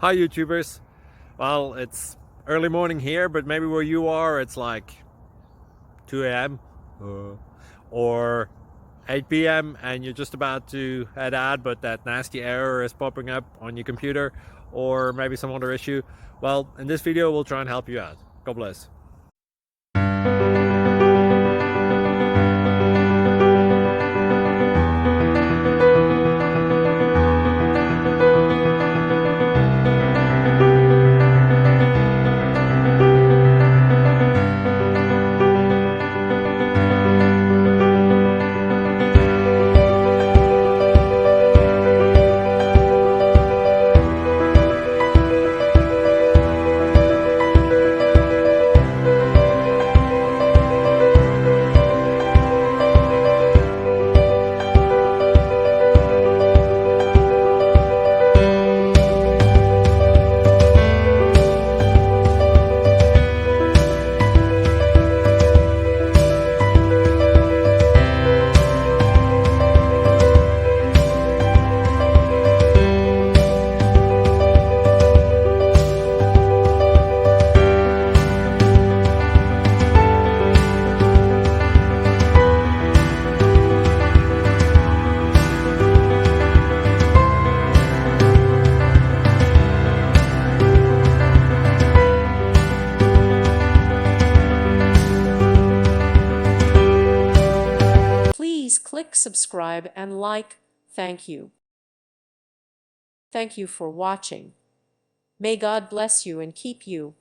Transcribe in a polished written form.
Hi YouTubers. Well, it's early morning here, but maybe where you are it's like 2 a.m. Or 8 p.m. and you're just about to head out, but that nasty error is popping up on your computer, or maybe some other issue. Well, in this video we'll try and help you out. God bless. Please click subscribe and like. Thank you. Thank you for watching. May God bless you and keep you.